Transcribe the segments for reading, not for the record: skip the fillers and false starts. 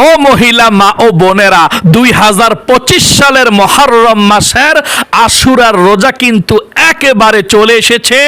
ও মহিলা মা ও বোনেরা, 2025 সালের মুহররম মাসের আশুরার রোজা কিন্তু একেবারে চলে এসেছে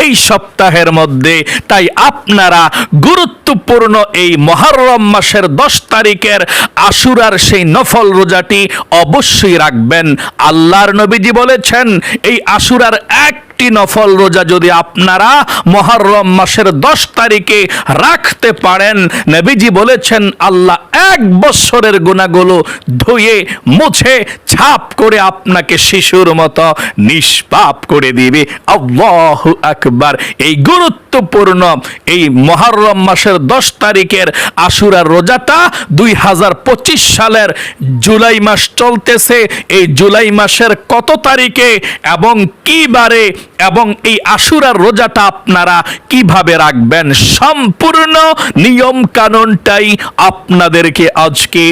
এই সপ্তাহের মধ্যে। তাই আপনারা গুরুত্বপূর্ণ এই মুহররম মাসের 10 তারিখের আশুরার সেই নফল রোজাটি অবশ্যই রাখবেন। আল্লাহর নবীজি বলেছেন, এই আশুরার একটি নফল রোজা যদি আপনারা মুহররম মাসের 10 তারিখে রাখতে পারেন, নবীজি বলেছেন আল্লাহ 1 বছরের গুনাহগুলো ধুয়ে মুছে ছাপ করে আপনাকে শিশুর মতো নিষ্পাপ করে দিবে। আল্লাহু আকবার। এই গুরুত্বপূর্ণ এই মুহররম মাসের 10 তারিখের আশুরার রোজাটা 2025 সালের জুলাই মাস চলতেছে। এই জুলাই মাসের কত তারিখে এবং কি বারে এবং এই আশুরার রোজাটা আপনারা কিভাবে রাখবেন, সম্পূর্ণ নিয়ম কানুনটাই আপনাদেরকে আজকে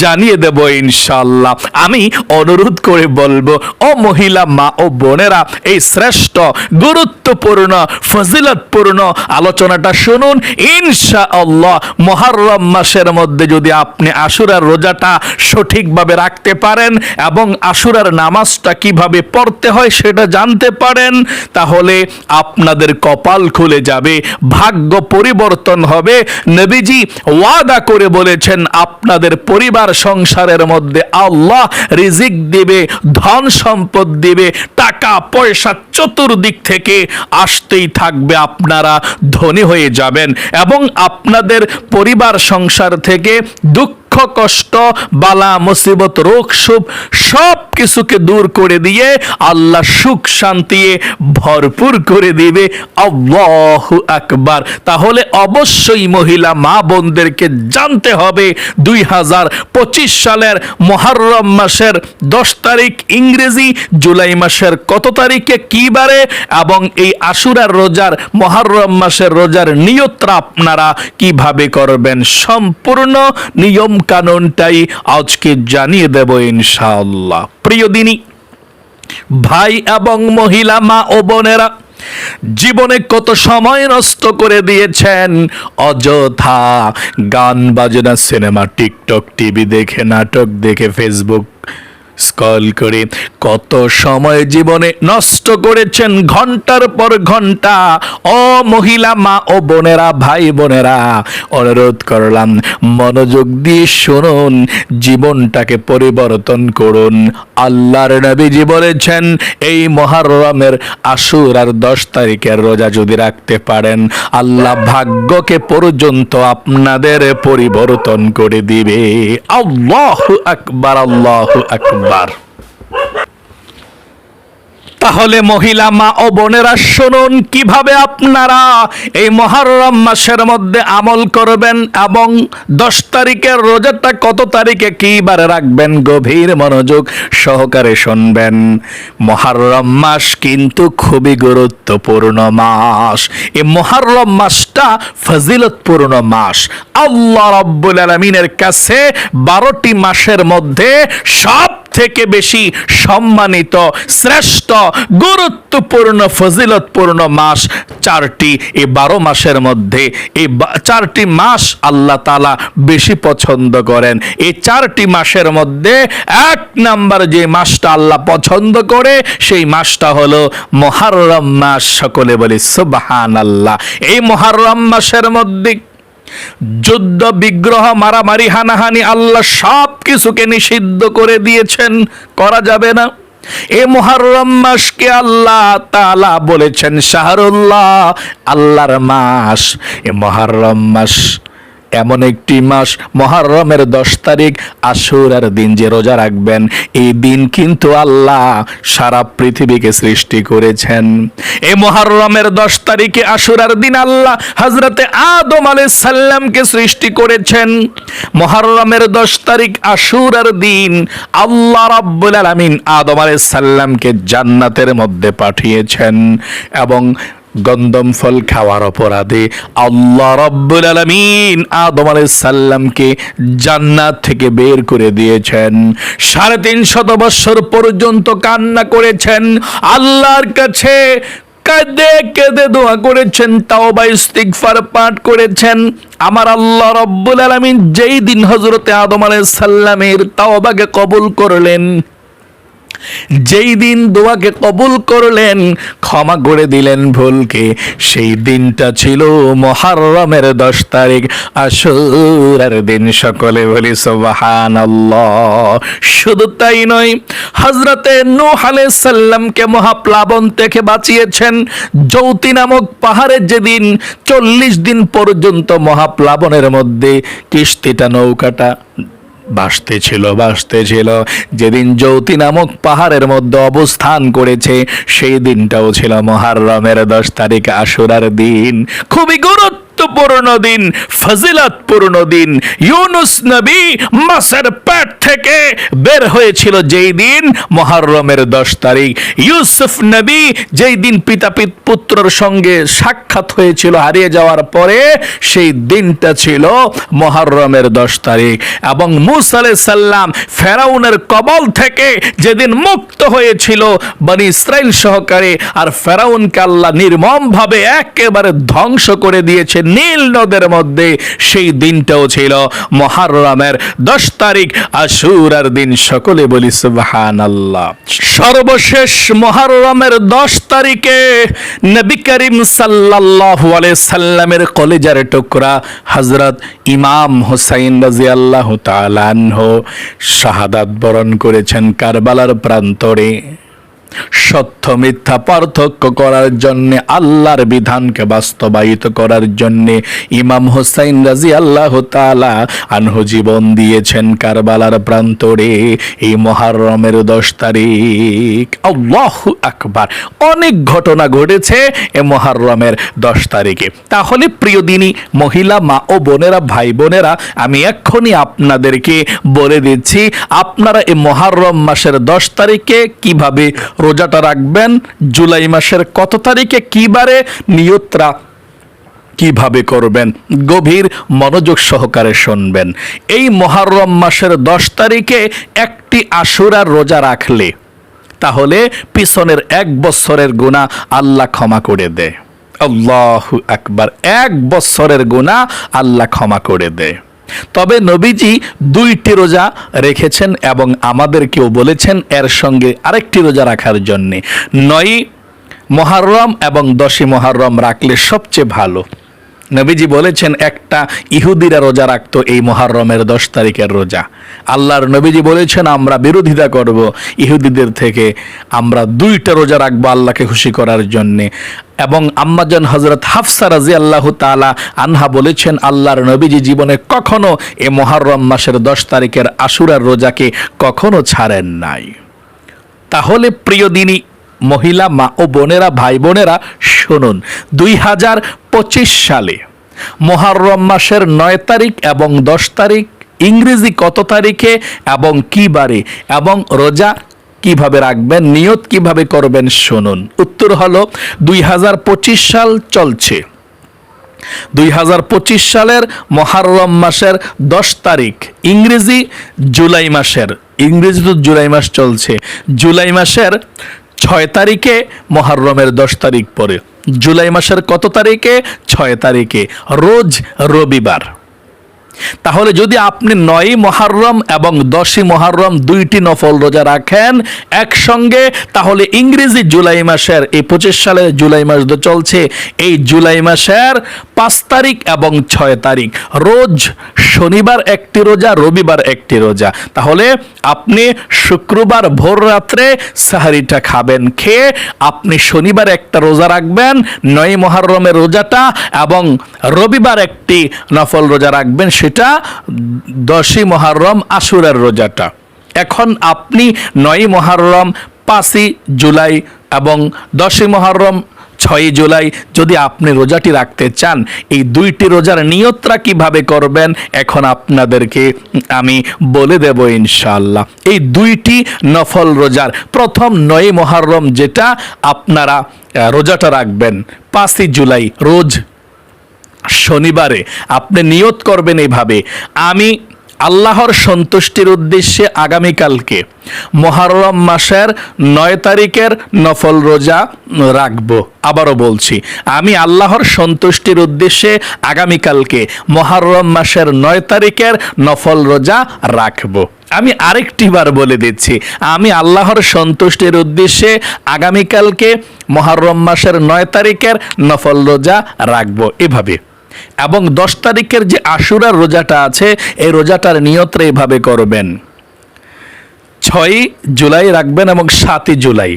জানিয়ে দেব ইনশাআল্লাহ। আমি অনুরোধ করে বলবো, ও মহিলা মা ও বোনেরা, এই শ্রেষ্ঠ গুরুত্বপূর্ণ ফজিলতপূর্ণ আলোচনাটা শুনুন ইনশাআল্লাহ। মুহররম মাসের মধ্যে যদি আপনি আশুরার রোজাটা সঠিকভাবে রাখতে পারেন এবং আশুরার নামাজটা কিভাবে পড়তে হয় সেটা জানতে পারেন, তাহলে আপনাদের কপাল খুলে যাবে, ভাগ্য পরিবর্তন হবে। নবীজি ওয়াদা করে বলেছেন, আপনাদের পরিবার সংসারের মধ্যে আল্লাহ রিজিক দিবে, ধন সম্পদ দিবে, টাকা পয়সা চতুর্দিক থেকে আসতেই থাকবে, আপনারা ধনী হয়ে যাবেন এবং আপনাদের পরিবার সংসার থেকে দুঃখ কষ্ট বালা মুসিবত রোগ শোক সব কিছুকে দূর করে দিয়ে আল্লাহ সুখ শান্তি ভরপুর করে দিবে। আল্লাহু আকবার। তাহলে অবশ্যই মহিলা মা বোনদেরকে জানতে হবে 2025 সালের মুহররম মাসের 10 তারিখ ইংরেজি, জুলাই মাসের কত তারিখে কি বারে এবং এই আশুরার রোজার মুহররম মাসের রোজার নিয়তটা আপনারা কিভাবে করবেন, সম্পূর্ণ নিয়ম কানুনটাই আজকে জানিয়ে দেব ইনশাআল্লাহ। প্রিয় দিনী ভাই এবং মহিলা মা ও বোনেরা, জীবনে কত সময় নষ্ট করে দিয়েছেন অযথা গান বাজনা, সিনেমা, টিকটক, টিভি দেখে, নাটক দেখে, ফেসবুক স্ক্রল করে কত সময় জীবনে নষ্ট করেছেন, ঘন্টার পর ঘন্টা। ও মহিলা মা ও বোনেরা, ভাই বোনেরা, অনুরোধ করলাম মনোযোগ দিয়ে শুনুন, জীবনটাকে পরিবর্তন করুন। আল্লাহর নবীজি বলেছেন, এই মুহররমের আশুরার 10 তারিখের রোজা যদি রাখতে পারেন, আল্লাহ ভাগ্যকে পর্যন্ত আপনাদের পরিবর্তন করে দিবে। আল্লাহু আকবার, আল্লাহু আকবার। তাহলে মহিলা মা ও বোনেরা শুনুন, কিভাবে আপনারা এই মুহররম মাসের মধ্যে আমল করবেন এবং 10 তারিখের রোজাটা কত তারিখে কি বারে রাখবেন, গভীর মনোযোগ সহকারে শুনবেন। মুহররম মাস কিন্তু খুবই গুরুত্বপূর্ণ মাস। এই মুহররম মাসটা ফজিলতপূর্ণ মাস। আল্লাহ রাব্বুল আলামিনের কাছে 12টি মাসের মধ্যে সব থেকে বেশি সম্মানিত, শ্রেষ্ঠ, গুরুত্বপূর্ণ, ফজিলতপূর্ণ মাস 4টি। এই 12 মাসের মধ্যে এই 4টি মাস আল্লাহ তাআলা বেশি পছন্দ করেন। এই 4টি মাসের মধ্যে 1 নাম্বার যে মাসটা আল্লাহ পছন্দ করে সেই মাসটা হলো মুহররম মাস। সকলে বলি সুবহানাল্লাহ। এই মুহররম মাসের মধ্যে যুদ্ধ বিগ্রহ, মারামারি, হানাহানি আল্লাহ সব কিছুকে নিষিদ্ধ করে দিয়েছেন, করা যাবে না। এই মুহররম মাসকে আল্লাহ তাআলা বলেছেন শাহরুল্লাহ, আল্লাহর মাস। এই মুহররম মাস এমন একটি মাস, মুহররমের 10 তারিখ আশুরার দিন যে রোজা রাখবেন, এই দিন কিন্তু আল্লাহ সারা পৃথিবীকে সৃষ্টি করেছেন। এই মুহররমের 10 তারিখে আশুরার দিন আল্লাহ হযরতে আদম আলাইহিস সালামকে সৃষ্টি করেছেন। মুহররমের 10 তারিখ আশুরার দিন আল্লাহ রাব্বুল আলামিন আদম আলাইহিস সালামকে জান্নাতের মধ্যে পাঠিয়েছেন এবং গন্ধম ফল খাওয়ার অপরাধে আল্লাহ রাব্বুল আলামিন আদম আলাইহিস সালামকে জান্নাত থেকে বের করে দিয়েছেন। 350 বছর পর্যন্ত কান্না করেছেন, আল্লাহর কাছে কেঁদে কেঁদে দোয়া করেছেন, তাওবা ইস্তিগফার পাঠ করেছেন। আমার আল্লাহ রব্বুল আলামিন যেই দিন হযরতে আদম আলাইহিস সালামের তাওবাকে কবুল করলেন, যেই দিন দোয়াকে কবুল করলেন, ক্ষমা করে দিলেন ভুলকে, সেই দিনটা ছিল মুহররমের 10 তারিখ, আশুরার দিন। সকলে বলি সুবহানাল্লাহ। শুধু তাই নয়, হযরতে নূহ আলাইহিস সালামকে মহাপ্লাবন থেকে বাঁচিয়েছেন যৌতি নামক পাহাড়ে, যেদিন 40 দিন পর্যন্ত মহাপ্লাবনের মধ্যে কিস্তিটা, নৌকাটা ভাসতে ছিল। যেদিন যৌতি নামক পাহাড়ের মধ্যে অবস্থান করেছে, সেই দিনটাও ছিল মুহররমের 10 তারিখ, আশুরার দিন। খুবই গুরুত্বপূর্ণ দিন, ফজিলতপূর্ণ দিন। ইউনুস নবী মাছের পেট থেকে বের হয়েছিল যেই দিন, মুহররমের 10 তারিখ। ইউসুফ নবী যেই দিন পিতা পুত্রের সঙ্গে সাক্ষাৎ হয়েছিল হারিয়ে যাওয়ার পরে, সেই দিনটা ছিল মুহররমের 10 তারিখ। এবং মূসা আলাইহিস সালাম ফেরাউনের কবল থেকে যেদিন মুক্ত হয়েছিল বনি ইসরাইল সহকারে, আর ফেরাউনকে আল্লাহ নির্মমভাবে একেবারে ধ্বংস করে দিয়েছে নীল নদের মধ্যে, সেই দিনটাও ছিল মুহররমের 10 তারিখ, আশুরার দিন। সকলে বলি সুবহানাল্লাহ। সর্বশেষ মুহররমের 10 তারিখে নবী করিম সাল্লাল্লাহু আলাইহি সাল্লামের কলিজার টুকরা হযরত ইমাম হুসাইন রাদিয়াল্লাহু তাআলা আনহু শাহাদাত বরণ করেছেন কারবালার প্রান্তরে। সত্য মিথ্যা পার্থক্য করার জন্য, আল্লাহর বিধানকে বাস্তবায়িত করার জন্য ইমাম হুসাইন রাদিয়াল্লাহু তাআলা আনহু জীবন দিয়েছেন কারবালার প্রান্তরে এই মুহররমের 10 তারিখ। আল্লাহু আকবার। অনেক ঘটনা ঘটেছে এই মুহররমের 10 তারিখে। তাহলে প্রিয় দিনী মহিলা, মা ও বোনেরা, ভাই বোনেরা, আমি এক্ষুনি আপনাদেরকে বলে দিচ্ছি, আপনারা এই মুহররম মাসের 10 তারিখে কিভাবে রোজাটা রাখবেন, জুলাই মাসের কত তারিখে কি বারে নিয়তরা কিভাবে করবেন, গভীর মনোযোগ সহকারে শুনবেন। এই মুহররম মাসের 10 তারিখে একটি আশুরার রোজা রাখলে তাহলে পিছনের 1 বছরের গুনাহ আল্লাহ ক্ষমা করে দেয়। আল্লাহু আকবার। 1 বছরের গুনাহ আল্লাহ ক্ষমা করে দেয়। তবে নবীজি 2টি রোজা রেখেছেন এবং আমাদেরকেও বলেছেন এর সঙ্গে আরেকটি রোজা রাখার জন্য। 9 মুহররম এবং 10 মুহররম রাখলে সবচেয়ে ভালো। নবীজি বলেছেন একটা ইহুদিরা রোজা রাখতো এই মুহররমের 10 তারিখের রোজা। আল্লাহর নবীজি বলেছেন আমরা বিরোধিতা করব ইহুদিদের থেকে, আমরা 2টা রোজা রাখবো আল্লাহকে খুশি করার জন্য। এবং আম্মাজান হযরত হাফসা রাদিয়াল্লাহু তাআলা আনহা বলেছেন আল্লাহর নবীজি জীবনে কখনো এই মুহররম মাসের 10 তারিখের আশুরার রোজাকে কখনো ছাড়েন নাই। তাহলে প্রিয় দিনী মহিলা, মা ও বোনেরা, ভাই বোনেরা, শুনুন, 2025 সালে মুহররম মাসের 9 তারিখ এবং 10 তারিখ, ইংরেজি কত তারিখে এবং কি বারে, এবং রোজা কিভাবে রাখবেন, নিয়ত কিভাবে করবেন, শুনুন। উত্তর হলো 2025 সাল চলছে। 2025 সালের মুহররম মাসের 10 তারিখ, ইংরেজি জুলাই মাসের, ইংরেজি তো জুলাই মাস চলছে, জুলাই মাসের 6 তারিখে মুহররমের 10 তারিখ পরে, জুলাই মাসের কত তারিখে? 6 তারিখে, রোজ রবিবার। তাহলে যদি আপনি 9 মুহররম এবং 10 মুহররম 2টি নফল রোজা রাখেন একসঙ্গে, তাহলে ইংরেজি জুলাই মাসের এই 25 সালে জুলাই মাস চলছে, এই জুলাই মাসের 5 তারিখ এবং 6 তারিখ রোজ শনিবার একটি রোজা, রবিবার একটি রোজা। তাহলে আপনি শুক্রবার ভোর রাত্রে সাহারিটা খাবেন, খেয়ে আপনি শনিবার একটা রোজা রাখবেন 9 মুহররমের রোজাটা, এবং রবিবার একটি নফল রোজা রাখবেন, সেটা 10 মুহররম আশুরার রোজাটা। এখন আপনি 9 মুহররম, 5 জুলাই এবং 10 মুহররম 6 জুলাই যদি আপনি রোজাটি রাখতে চান, এই 2টি রোজার নিয়তরা কিভাবে করবেন এখন আপনাদেরকে আমি বলে দেব ইনশাআল্লাহ। এই 2টি নফল রোজার প্রথম 9 মুহররম যেটা আপনারা রোজাটা রাখবেন 5 জুলাই রোজ শনিবারে, আপনি নিয়ত করবেন এইভাবে, আমি আল্লাহর সন্তুষ্টির উদ্দেশ্যে আগামীকালকে মুহররম মাসের 9 তারিখের নফল রোজা রাখব। আবারও বলছি, আমি আল্লাহর সন্তুষ্টির উদ্দেশ্যে আগামীকালকে মুহররম মাসের 9 তারিখের নফল রোজা রাখব। আমি আরেকটি বার বলে দিচ্ছি, আমি আল্লাহর সন্তুষ্টির উদ্দেশ্যে আগামীকালকে মুহররম মাসের 9 তারিখের নফল রোজা রাখব এভাবে। এবং 10 তারিখের যে আশুরার রোজাটা আছে, এই রোজাটার নিয়তটা এভাবে করবেন, 6 জুলাই রাখবেন এবং 7 জুলাই,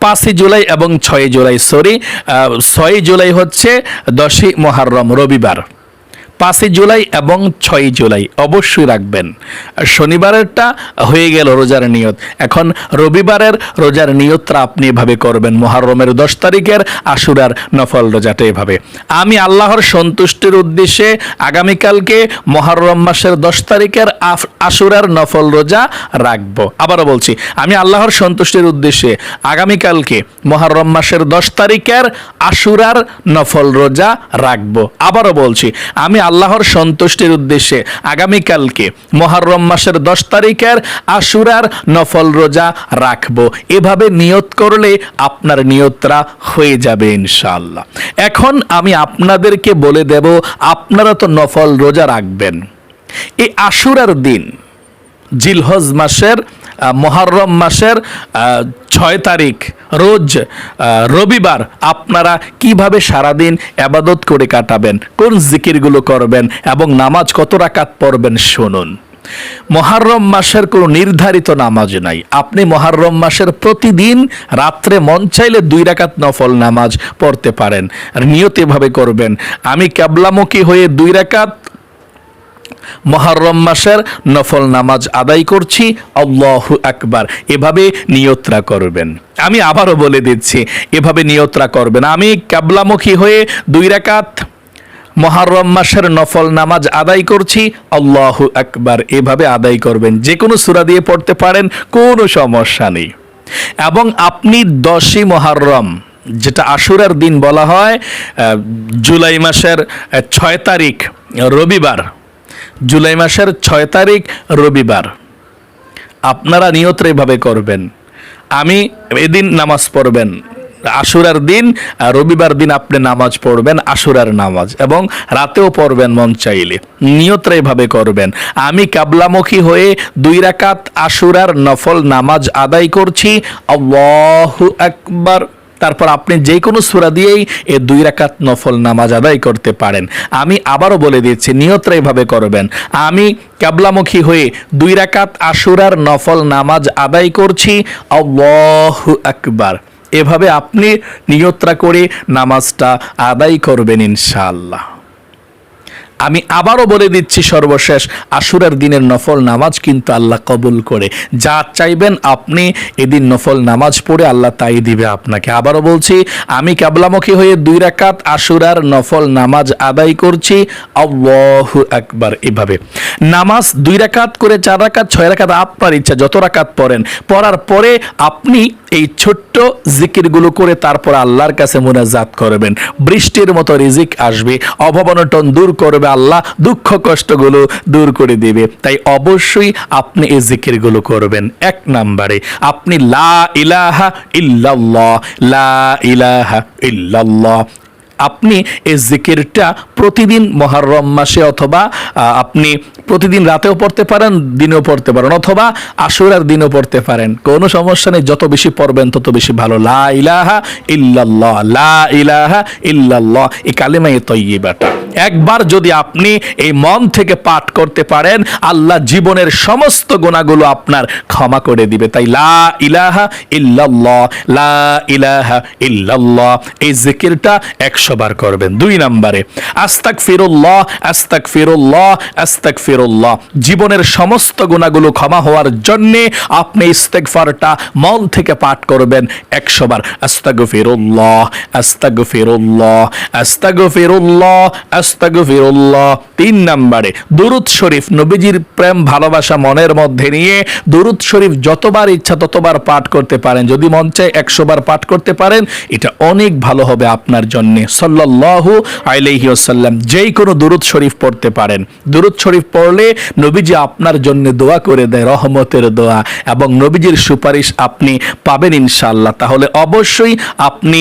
5 জুলাই এবং 6 জুলাই, 6 জুলাই হচ্ছে 10ই মুহররম রবিবার, 5 জুলাই এবং 6 জুলাই অবশ্যই রাখবেন। শনিবারেরটা হয়ে গেল রোজার নিয়ত, এখন রবিবারের রোজার নিয়তটা আপনি এভাবে করবেন, মুহররমের 10 তারিখের আশুরার নফল রোজাটা এভাবে। আমি আল্লাহর সন্তুষ্টির উদ্দেশ্যে আগামীকালকে মুহররম মাসের 10 তারিখের আশুরার নফল রোজা রাখবো। আবারও বলছি, আমি আল্লাহর সন্তুষ্টির উদ্দেশ্যে আগামীকালকে মুহররম মাসের 10 তারিখের আশুরার নফল রোজা রাখবো। আবারও বলছি, আমি আল্লাহর সন্তুষ্টির উদ্দেশ্যে আগামীকালকে মুহররম মাসের 10 তারিখের আশুরার নফল রোজা রাখবো। এভাবে নিয়ত করলে আপনার নিয়তরা হয়ে যাবে ইনশাআল্লাহ। এখন আমি আপনাদেরকে বলে দেব, আপনারা তো নফল রোজা রাখবেন। এই আশুরার দিন জিলহজ মাসের মুহররম মাসের 6 তারিখ রোজ রবিবার আপনারা কিভাবে সারাদিন ইবাদত করে কাটাবেন, কোন জিকিরগুলো করবেন এবং নামাজ কত রাকাত পড়বেন শুনুন। মুহররম মাসের কোনো নির্ধারিত নামাজ নাই। আপনি মুহররম মাসের প্রতিদিন রাত্রে মন চাইলে 2 রাকাত নফল নামাজ পড়তে পারেন। আর নিয়ত এভাবে করবেন, আমি কিবলামুখী হয়ে 2 রাকাত মুহররম মাসের নফল নামাজ আদায় করছি, আল্লাহু আকবার, এভাবে নিয়তরা করবেন। আমি আবারও বলে দিচ্ছি, এভাবে নিয়তরা করবেন, আমি কিবলামুখী হয়ে 2 রাকাত মুহররম মাসের নফল নামাজ আদায় করছি, আল্লাহু আকবার, এভাবে আদায় করবেন। যে কোনো সূরা দিয়ে পড়তে পারেন, কোনো সমস্যা নেই। এবং আপনি 10ই মুহররম, যেটা আশুরার দিন বলা হয়, জুলাই মাসের 6 তারিখ রবিবার, জুলাই মাসের 6 তারিখ রবিবার আপনারা নিয়ত এভাবে করবেন, আমি এদিন নামাজ পড়বেন, আশুরার দিন রবিবার দিন আপনি নামাজ পড়বেন আশুরার নামাজ, এবং রাতেও পড়বেন মন চাইলে। নিয়তটা এভাবে করবেন, আমি কিবলামুখী হয়ে 2 রাকাত আশুরার নফল নামাজ আদায় করছি, আল্লাহু আকবার। তারপর আপনি যে কোনো সূরা দিয়েই এই 2 রাকাত নফল নামাজ আদায় করতে পারেন। আমি আবারও বলে দিচ্ছি, নিয়তটা এভাবে করবেন, আমি কিবলামুখী হয়ে 2 রাকাত আশুরার নফল নামাজ আদায় করছি, আল্লাহু আকবার। এভাবে আপনি নিয়তটা করে নামাজটা আদায় করবেন ইনশাআল্লাহ। আমি আবারও বলে দিচ্ছি, সর্বশেষ আশুরার দিনের নফল নামাজ কিন্তু আল্লাহ কবুল করে। যা চাইবেন আপনি এদিন নফল নামাজ পড়ে আল্লাহ তাই দিবে আপনাকে। আবারও বলছি, আমি কিবলামুখী হয়ে 2 রাকাত আশুরার নফল নামাজ আদায় করছি, আল্লাহু আকবার। এভাবে নামাজ 2 রাকাত করে 4 রাকাত 6 রাকাত আপনার ইচ্ছা, যত রাকাত পড়েন, পড়ার পরে আপনি এই ছোট্ট জিকিরগুলো করে তারপর আল্লাহর কাছে মুনাজাত করবেন। বৃষ্টির মতো রিজিক আসবে, অভাব অনটন দূর করবে আল্লাহ, দুঃখ কষ্টগুলো দূর করে দিবে। তাই অবশ্যই আপনি এই জিকিরগুলো করবেন। 1 নম্বরে আপনি লা ইলাহা ইল্লাল্লাহ, লা ইলাহা ইল্লাল্লাহ, আপনি এই জিকিরটা প্রতিদিন মুহররম মাসে অথবা আপনি প্রতিদিন রাতেও পড়তে পারেন, দিনেও পড়তে পারেন, অথবা আশুরার দিনও পড়তে পারেন, কোনো সমস্যা নেই। যত বেশি পড়বেন তত বেশি ভালো। লা ইলাহা ইল্লাল্লাহ, লা ইলাহা ইল্লাল্লাহ, এই কালিমায়ে তয়্যিবাটা একবার যদি আপনি এই মন থেকে পাঠ করতে পারেন, আল্লাহ জীবনের সমস্ত গুনাহগুলো আপনার ক্ষমা করে দিবে। তাই লা ইলাহা ইল্লাল্লাহ, লা ইলাহা ইল্লাল্লাহ, এই জিকিরটা 100 বার করবেন। 2 নম্বরে আস্তাগফিরুল্লাহ, আস্তাগফিরুল্লাহ, আস্তাগফিরুল্লাহ, জীবনের সমস্ত গুনাহগুলো ক্ষমা হওয়ার জন্য আপনি ইস্তেগফারটা মন থেকে পাঠ করবেন 100 বার। আস্তাগফিরুল্লাহ, আস্তাগফিরুল্লাহ, আস্তাগফিরুল্লাহ, আস্তাগফিরুল্লাহ। 3 নম্বরে দুরূদ শরীফ, নবীজির প্রেম ভালোবাসা মনের মধ্যে নিয়ে দুরূদ শরীফ যতবার ইচ্ছা ততবার পাঠ করতে পারেন। যদি মন চায় 100 বার পাঠ করতে পারেন, এটা অনেক ভালো হবে আপনার জন্য। সাল্লাল্লাহু আলাইহি ওয়াসাল্লাম যেই কোনো দুরূদ শরীফ পড়তে পারেন। দুরূদ শরীফ পড়লে নবীজি আপনার জন্য দোয়া করে দেয়, রহমতের দোয়া, এবং নবীজির সুপারিশ আপনি পাবেন ইনশাআল্লাহ। তাহলে অবশ্যই আপনি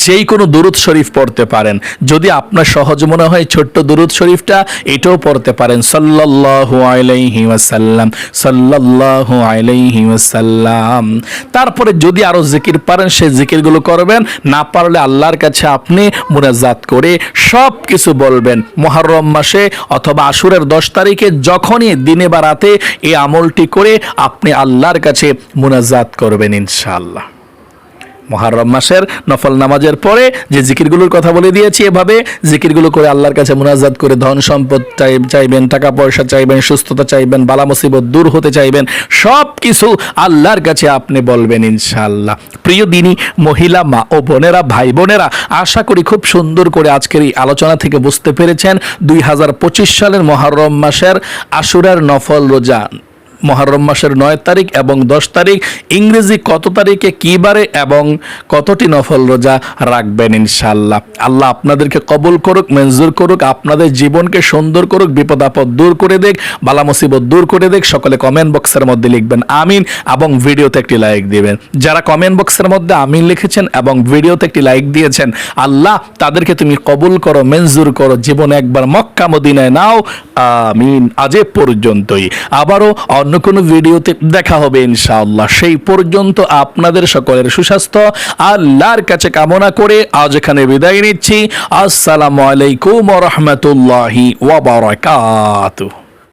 যেই কোনো দুরূদ শরীফ পড়তে পারেন। যদি আপনার সহজ মনে হয় ছোট্ট দুরূদ শরীফটা, এটাও পড়তে পারেন, সাল্লাল্লাহু আলাইহি ওয়াসাল্লাম, সাল্লাল্লাহু আলাইহি ওয়াসাল্লাম। তারপরে যদি আরো জিকির পারেন সেই জিকিরগুলো করবেন, না পারলে আল্লাহর কাছে আপনি মুনাজাত করে সব কিছু বলবেন। মুহররম মাসে অথবা আশুরার 10 তারিখে যখনই দিনে বা রাতে এই আমলটি করে আপনি আল্লাহর কাছে মুনাজাত করবেন ইনশাআল্লাহ। মুহররম মাসের নফল নামাজের পরে যে জিকিরগুলোর কথা বলে দিয়েছি, এভাবে জিকিরগুলো করে আল্লাহর কাছে মুনাজাত করে ধন সম্পদ চাইবেন, টাকা পয়সা চাইবেন, সুস্থতা চাইবেন, বালা মুসিবত দূর হতে চাইবেন, সব কিছু আল্লাহর কাছে আপনি বলবেন ইনশাআল্লাহ। প্রিয় দিনী মহিলা, মা ও বোনেরা, ভাই বোনেরা, আশা করি খুব সুন্দর করে আজকের এই আলোচনা থেকে বুঝতে পেরেছেন 2025 সালের মুহররম মাসের আশুরার নফল রোজা মুহররম মাসের 9 তারিখ এবং 10 তারিখ, ইংরেজি কত তারিখে কী বারে এবং কতটি নফল রোজা রাখবেন ইনশাআল্লাহ। আল্লাহ আপনাদেরকে কবুল করুক, মঞ্জুর করুক, আপনাদের জীবনকে সুন্দর করুক, বিপদ আপদ দূর করে দেখ, বালা মুসিবত দূর করে দেখ। সকলে কমেন্ট বক্সের মধ্যে লিখবেন আমিন এবং ভিডিওতে একটি লাইক দিবেন। যারা কমেন্ট বক্সের মধ্যে আমিন লিখেছেন এবং ভিডিওতে একটি লাইক দিয়েছেন, আল্লাহ তাদেরকে তুমি কবুল করো, মঞ্জুর করো, জীবনে একবার মক্কা মদিনায় নাও, আমিন। আজ এ পর্যন্তই, আবারও অন্য কোনো ভিডিওতে দেখা হবে ইনশাআল্লাহ। সেই পর্যন্ত আপনাদের সকলের সুস্বাস্থ্য আল্লাহর কাছে কামনা করে আজ এখানে বিদায় নিচ্ছি। আসসালামু আলাইকুম ওয়া রাহমাতুল্লাহি ওয়া বারাকাতুহু।